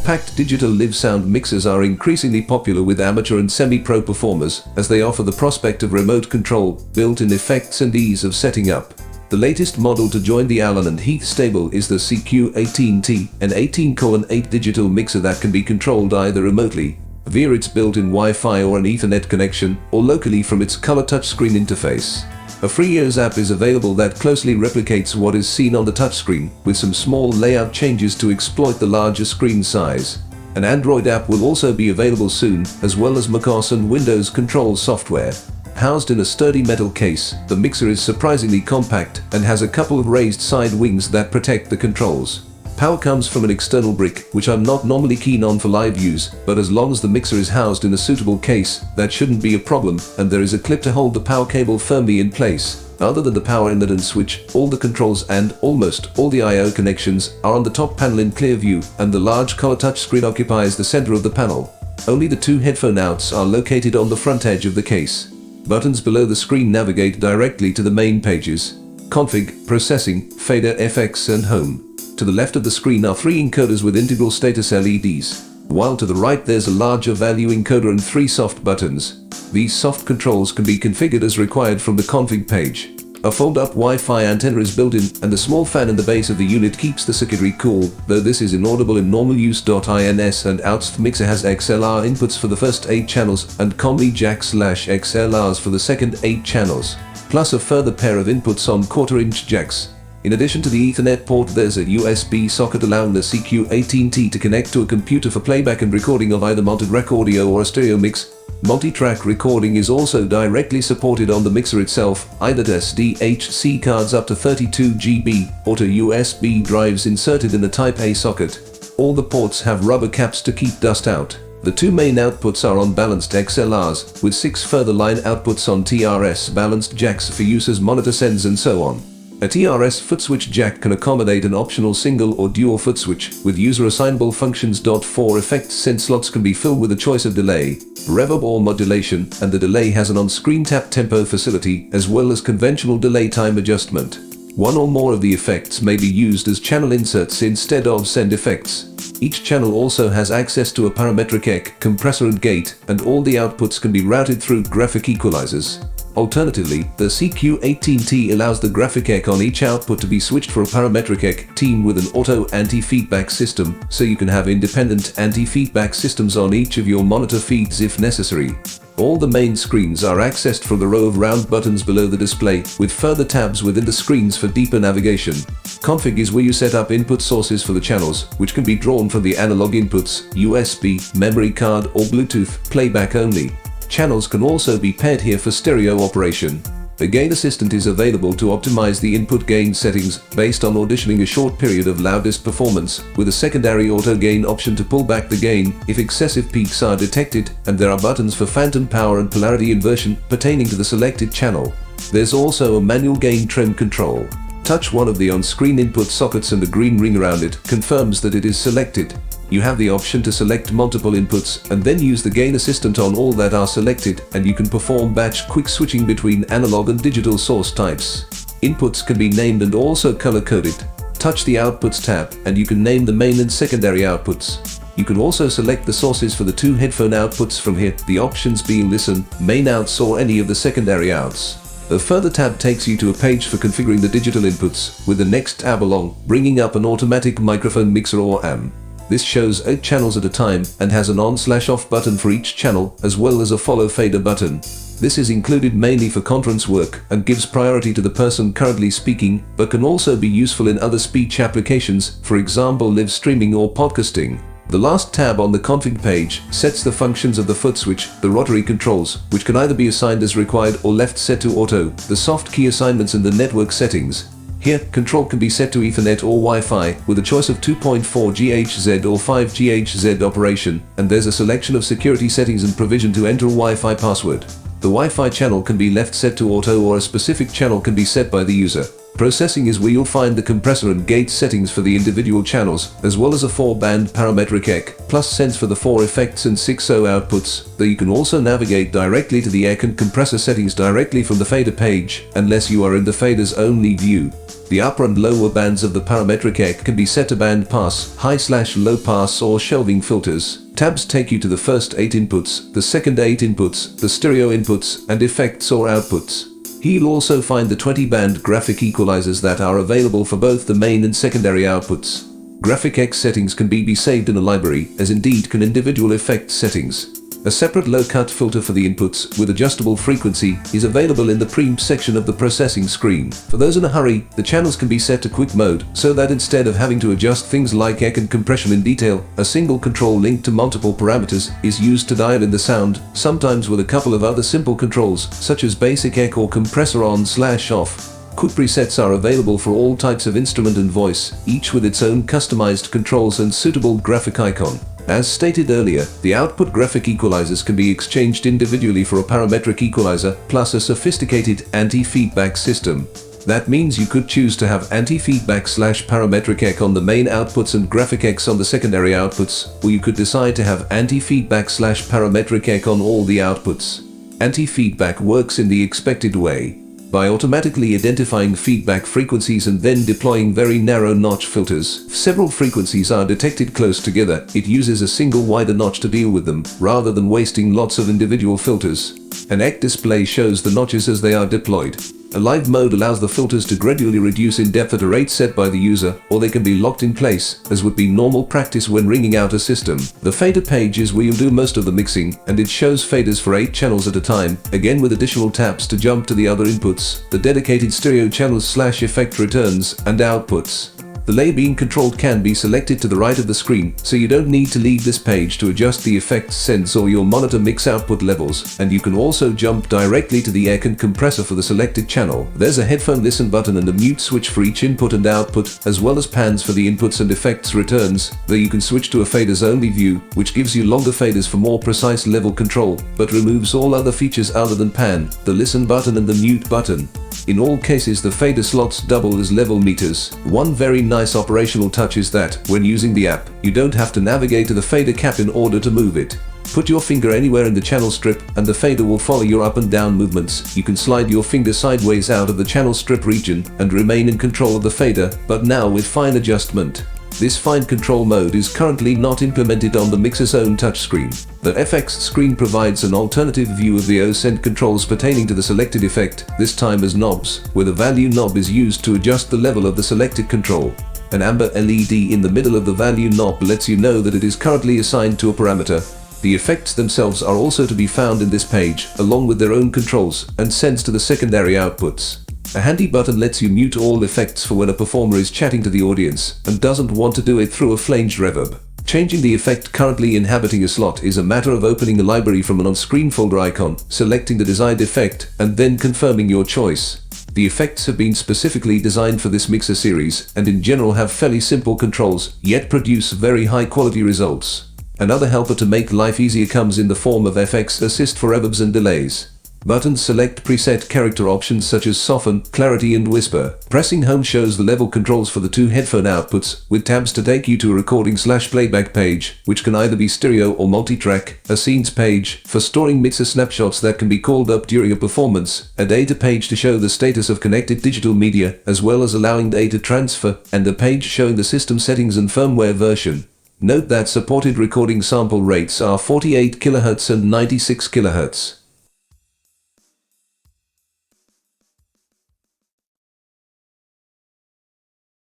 Compact digital live sound mixers are increasingly popular with amateur and semi-pro performers, as they offer the prospect of remote control, built-in effects and ease of setting up. The latest model to join the Allen and Heath stable is the CQ-18T, an 18:8 digital mixer that can be controlled either remotely, via its built-in Wi-Fi or an Ethernet connection, or locally from its color touchscreen interface. A free year's app is available that closely replicates what is seen on the touchscreen, with some small layout changes to exploit the larger screen size. An Android app will also be available soon, as well as macOS and Windows control software. Housed in a sturdy metal case, the mixer is surprisingly compact and has a couple of raised side wings that protect the controls. Power comes from an external brick, which I'm not normally keen on for live use, but as long as the mixer is housed in a suitable case, that shouldn't be a problem, and there is a clip to hold the power cable firmly in place. Other than the power inlet and switch, all the controls and almost all the I/O connections are on the top panel in clear view, and the large color touchscreen occupies the center of the panel. Only the two headphone outs are located on the front edge of the case. Buttons below the screen navigate directly to the main pages: Config, Processing, Fader FX and Home. To the left of the screen are 3 encoders with integral status LEDs, while to the right there's a larger value encoder and 3 soft buttons. These soft controls can be configured as required from the config page. A fold-up Wi-Fi antenna is built in, and the small fan in the base of the unit keeps the circuitry cool, though this is inaudible in normal use. INS and outs. The mixer has XLR inputs for the first 8 channels and Combi jack/XLRs for the second 8 channels, plus a further pair of inputs on 1/4-inch jacks. In addition to the Ethernet port, there's a USB socket allowing the CQ-18T to connect to a computer for playback and recording of either mounted rec audio or a stereo mix. Multi-track recording is also directly supported on the mixer itself, either SDHC cards up to 32 GB, or to USB drives inserted in the Type-A socket. All the ports have rubber caps to keep dust out. The 2 main outputs are on balanced XLRs, with 6 further line outputs on TRS balanced jacks for use as monitor sends and so on. A TRS foot switch jack can accommodate an optional single or dual foot switch, with user-assignable functions. 4 effects send slots can be filled with a choice of delay, reverb or modulation, and the delay has an on-screen tap tempo facility, as well as conventional delay time adjustment. 1 or more of the effects may be used as channel inserts instead of send effects. Each channel also has access to a parametric EQ, compressor and gate, and all the outputs can be routed through graphic equalizers. Alternatively, the CQ-18T allows the graphic EQ on each output to be switched for a parametric EQ team with an auto anti-feedback system, so you can have independent anti-feedback systems on each of your monitor feeds if necessary. All the main screens are accessed from the row of round buttons below the display, with further tabs within the screens for deeper navigation. Config is where you set up input sources for the channels, which can be drawn from the analog inputs, USB, memory card or Bluetooth, playback only. Channels can also be paired here for stereo operation. The Gain Assistant is available to optimize the input gain settings based on auditioning a short period of loudest performance, with a secondary auto gain option to pull back the gain if excessive peaks are detected, and there are buttons for phantom power and polarity inversion pertaining to the selected channel. There's also a manual gain trim control. Touch one of the on-screen input sockets and the green ring around it confirms that it is selected. You have the option to select multiple inputs and then use the Gain Assistant on all that are selected, and you can perform batch quick switching between analog and digital source types. Inputs can be named and also color-coded. Touch the Outputs tab and you can name the main and secondary outputs. You can also select the sources for the 2 headphone outputs from here, the options being Listen, Main outs or any of the secondary outs. A further tab takes you to a page for configuring the digital inputs, with the next tab along, bringing up an automatic microphone mixer or AM. This shows 8 channels at a time and has an on/off button for each channel, as well as a follow fader button. This is included mainly for conference work and gives priority to the person currently speaking, but can also be useful in other speech applications, for example live streaming or podcasting. The last tab on the config page sets the functions of the foot switch, the rotary controls, which can either be assigned as required or left set to auto, the soft key assignments and the network settings. Here, control can be set to Ethernet or Wi-Fi, with a choice of 2.4 GHz or 5 GHz operation, and there's a selection of security settings and provision to enter a Wi-Fi password. The Wi-Fi channel can be left set to auto, or a specific channel can be set by the user. Processing is where you'll find the compressor and gate settings for the individual channels, as well as a 4-band parametric EQ, plus sends for the 4 effects and 6 O outputs, though you can also navigate directly to the EQ and compressor settings directly from the fader page, unless you are in the faders only view. The upper and lower bands of the parametric EQ can be set to band pass, high/low pass or shelving filters. Tabs take you to the first 8 inputs, the second 8 inputs, the stereo inputs, and effects or outputs. You'll also find the 20-band graphic equalizers that are available for both the main and secondary outputs. Graphic EQ settings can be saved in a library, as indeed can individual effect settings. A separate low-cut filter for the inputs with adjustable frequency is available in the preamp section of the processing screen. For those in a hurry, the channels can be set to quick mode, so that instead of having to adjust things like EQ and compression in detail, a single control linked to multiple parameters is used to dial in the sound, sometimes with a couple of other simple controls, such as basic EQ or compressor on/off. Quick presets are available for all types of instrument and voice, each with its own customized controls and suitable graphic icon. As stated earlier, the output graphic equalizers can be exchanged individually for a parametric equalizer, plus a sophisticated anti-feedback system. That means you could choose to have anti-feedback/parametric EQ on the main outputs and graphic EQs on the secondary outputs, or you could decide to have anti-feedback/parametric EQ on all the outputs. Anti-feedback works in the expected way, by automatically identifying feedback frequencies and then deploying very narrow notch filters. If several frequencies are detected close together, it uses a single wider notch to deal with them, rather than wasting lots of individual filters. An EQ display shows the notches as they are deployed. A live mode allows the filters to gradually reduce in depth at a rate set by the user, or they can be locked in place, as would be normal practice when ringing out a system. The fader page is where you do most of the mixing, and it shows faders for 8 channels at a time, again with additional taps to jump to the other inputs, the dedicated stereo channels/effect returns, and outputs. The delay being controlled can be selected to the right of the screen, so you don't need to leave this page to adjust the effects sense or your monitor mix output levels, and you can also jump directly to the EQ and compressor for the selected channel. There's a headphone listen button and a mute switch for each input and output, as well as pans for the inputs and effects returns, though you can switch to a faders only view, which gives you longer faders for more precise level control, but removes all other features other than pan, the listen button and the mute button. In all cases, the fader slots double as level meters. One very nice operational touch is that, when using the app, you don't have to navigate to the fader cap in order to move it. Put your finger anywhere in the channel strip, and the fader will follow your up and down movements. You can slide your finger sideways out of the channel strip region, and remain in control of the fader, but now with fine adjustment. This fine control mode is currently not implemented on the mixer's own touchscreen. The FX screen provides an alternative view of the OSENT controls pertaining to the selected effect, this time as knobs, where the value knob is used to adjust the level of the selected control. An amber LED in the middle of the value knob lets you know that it is currently assigned to a parameter. The effects themselves are also to be found in this page, along with their own controls, and sends to the secondary outputs. A handy button lets you mute all effects for when a performer is chatting to the audience and doesn't want to do it through a flanged reverb. Changing the effect currently inhabiting a slot is a matter of opening a library from an on-screen folder icon, selecting the desired effect, and then confirming your choice. The effects have been specifically designed for this mixer series, and in general have fairly simple controls, yet produce very high quality results. Another helper to make life easier comes in the form of FX Assist for reverbs and delays. Buttons select preset character options such as soften, clarity and whisper. Pressing home shows the level controls for the 2 headphone outputs, with tabs to take you to a recording/playback page, which can either be stereo or multi-track, a scenes page, for storing mixer snapshots that can be called up during a performance, a data page to show the status of connected digital media, as well as allowing data transfer, and a page showing the system settings and firmware version. Note that supported recording sample rates are 48 kHz and 96 kHz.